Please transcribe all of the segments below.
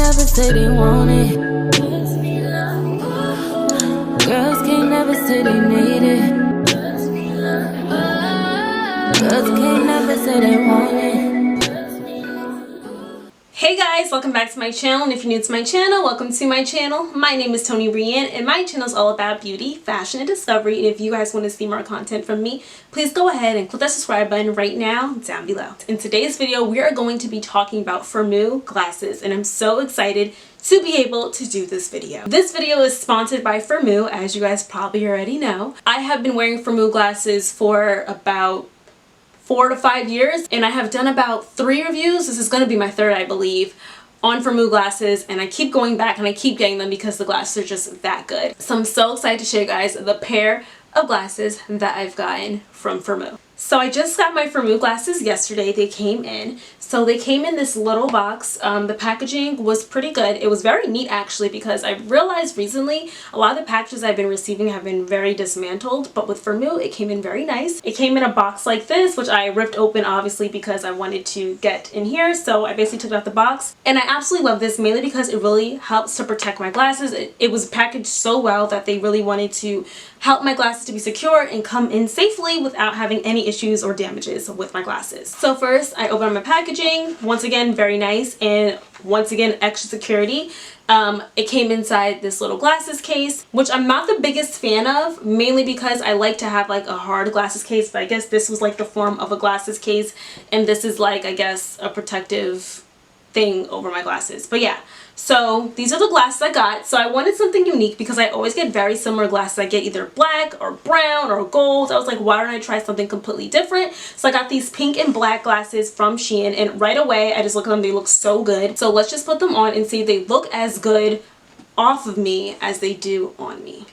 never say they want it. Girls can't never say they need it. Girls can't never say they want it. Hey guys, welcome back to my channel, and if you're new to my channel, welcome to my channel. My name is tonibryanne, and my channel is all about beauty, fashion, and discovery. And if you guys want to see more content from me, please go ahead and click that subscribe button right now down below. In today's video, we are going to be talking about Firmoo glasses, and I'm so excited to be able to do this video. This video is sponsored by Firmoo, as you guys probably already know. I have been wearing Firmoo glasses for about 4 to 5 years, and I have done about 3 reviews. This is going to be my 3rd, I believe, on Firmoo glasses, and I keep going back and I keep getting them because the glasses are just that good. So I'm so excited to show you guys the pair of glasses that I've gotten from Firmoo. So I just got my Firmoo glasses yesterday. They came in. So they came in this little box. The packaging was pretty good. It was very neat actually, because I realized recently a lot of the packages I've been receiving have been very dismantled, but with Firmoo it came in very nice. It came in a box like this, which I ripped open obviously because I wanted to get in here. So I basically took it out the box, and I absolutely love this, mainly because it really helps to protect my glasses. It was packaged so well that they really wanted to help my glasses to be secure and come in safely without having any issues or damages with my glasses. So first I opened up my packaging. Once again, very nice, and once again, extra security. It came inside this little glasses case, which I'm not the biggest fan of, mainly because I like to have like a hard glasses case, but I guess this was like the form of a glasses case, and this is like, I guess, a protective thing over my glasses. But yeah, so these are the glasses I got. So I wanted something unique because I always get very similar glasses. I get either black or brown or gold. I was like, why don't I try something completely different? So I got these pink and black glasses from Shein, and right away I just look at them, they look so good. So let's just put them on and see if they look as good off of me as they do on me.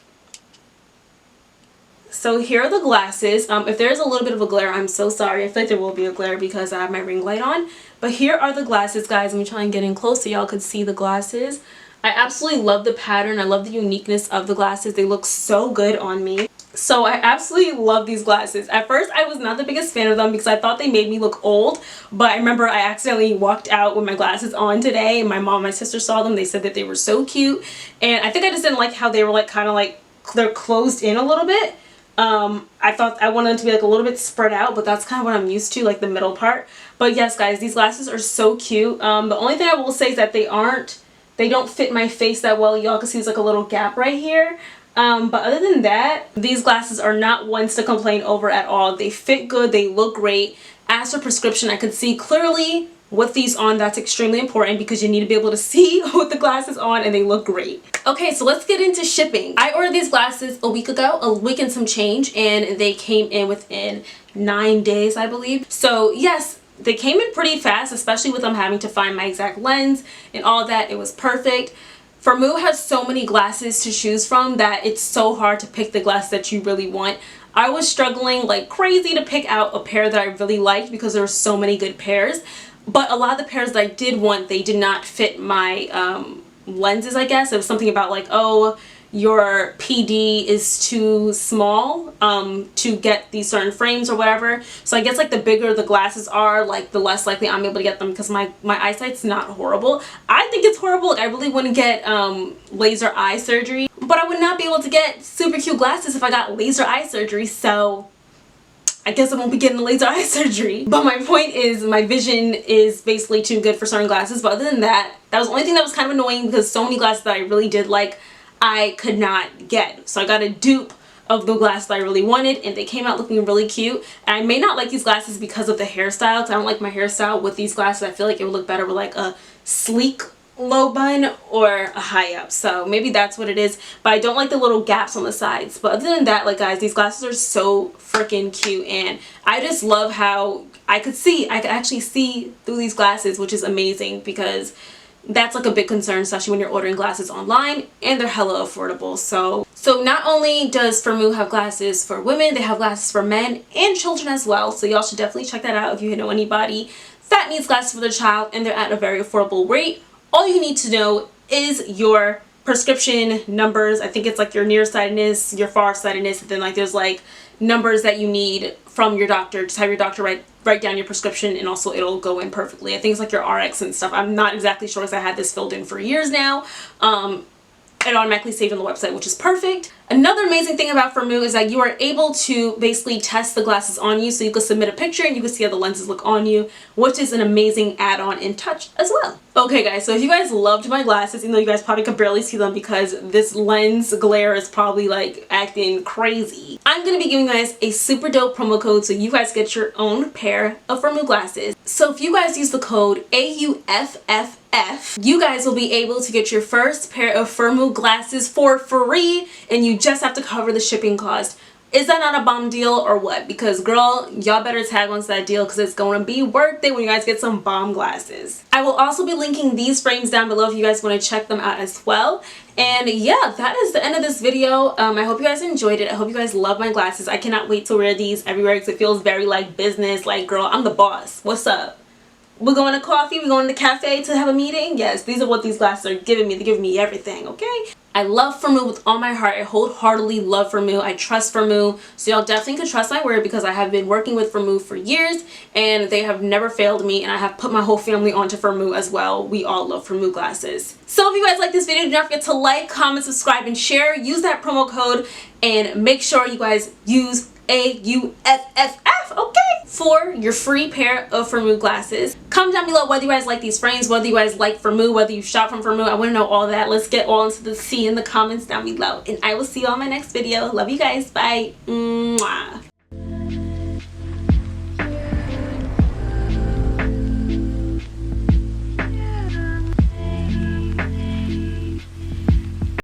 So here are the glasses. If there's a little bit of a glare, I'm so sorry. I feel like there will be a glare because I have my ring light on. But here are the glasses, guys. Let me try and get in close so y'all could see the glasses. I absolutely love the pattern. I love the uniqueness of the glasses. They look so good on me. So I absolutely love these glasses. At first, I was not the biggest fan of them because I thought they made me look old. But I remember I accidentally walked out with my glasses on today, and my mom and my sister saw them. They said that they were so cute. And I think I just didn't like how they were like kind of like they're closed in a little bit. I thought I wanted them to be like a little bit spread out, but that's kind of what I'm used to, like the middle part. But yes, guys, these glasses are so cute. The only thing I will say is that they don't fit my face that well. Y'all can see there's like a little gap right here. But other than that, these glasses are not ones to complain over at all. They fit good. They look great. As for prescription, I could see clearly with these on. That's extremely important because you need to be able to see with the glasses on, and they look great. Okay, so let's get into shipping. I ordered these glasses a week ago, a week and some change, and they came in within 9 days, I believe. So yes, they came in pretty fast, especially with them having to find my exact lens and all that. It was perfect. Firmoo has so many glasses to choose from that it's so hard to pick the glass that you really want. I was struggling like crazy to pick out a pair that I really liked because there were so many good pairs. But a lot of the pairs that I did want, they did not fit my lenses, I guess. It was something about like, oh, your PD is too small to get these certain frames or whatever. So I guess like the bigger the glasses are, like the less likely I'm able to get them because my eyesight's not horrible. I think it's horrible. Like I really wouldn't get laser eye surgery, but I would not be able to get super cute glasses if I got laser eye surgery. So I guess I won't be getting laser eye surgery. But my point is, my vision is basically too good for certain glasses. But other than that, that was the only thing that was kind of annoying because so many glasses that I really did like, I could not get. So I got a dupe of the glasses that I really wanted, and they came out looking really cute. And I may not like these glasses because of the hairstyle, because I don't like my hairstyle with these glasses. I feel like it would look better with like a sleek low bun or a high up. So maybe that's what it is. But I don't like the little gaps on the sides. But other than that, like guys, these glasses are so freaking cute, and I just love how I could actually see through these glasses, which is amazing because that's like a big concern, especially when you're ordering glasses online, and they're hella affordable. So not only does Firmoo have glasses for women, they have glasses for men and children as well. So y'all should definitely check that out if you know anybody that needs glasses for their child and they're at a very affordable rate. All you need to know is your prescription numbers. I think it's like your nearsightedness, your farsightedness, and then like there's like numbers that you need from your doctor. Just have your doctor write down your prescription, and also it'll go in perfectly. I think it's like your RX and stuff. I'm not exactly sure because I had this filled in for years now. It automatically saved on the website, which is perfect. Another amazing thing about Firmoo is that you are able to basically test the glasses on you, so you can submit a picture and you can see how the lenses look on you, which is an amazing add-on in Touch as well. Okay guys, so if you guys loved my glasses, even though you guys probably could barely see them because this lens glare is probably like acting crazy, I'm gonna be giving you guys a super dope promo code so you guys get your own pair of Firmoo glasses. So if you guys use the code AUFFF, you guys will be able to get your first pair of Firmoo glasses for free, and you just have to cover the shipping cost. Is that not a bomb deal or what? Because girl, y'all better tag onto that deal because it's going to be worth it when you guys get some bomb glasses. I will also be linking these frames down below if you guys want to check them out as well. And yeah, that is the end of this video. I hope you guys enjoyed it. I hope you guys love my glasses. I cannot wait to wear these everywhere because it feels very like business. Like, girl, I'm the boss. What's up? We're going to coffee, we're going to the cafe to have a meeting. Yes, these are what these glasses are giving me. They're giving me everything, okay? I love Firmoo with all my heart. I wholeheartedly love Firmoo. I trust Firmoo. So y'all definitely can trust my word because I have been working with Firmoo for years and they have never failed me, and I have put my whole family onto Firmoo as well. We all love Firmoo glasses. So if you guys like this video, do not forget to like, comment, subscribe, and share. Use that promo code and make sure you guys use AUFFF, okay, for your free pair of Firmoo glasses. Comment down below whether you guys like these frames, whether you guys like Firmoo, whether you shop from Firmoo. I want to know all that. Let's get all into the tea in the comments down below, and I will see you on my next video. Love you guys. Bye. Mwah.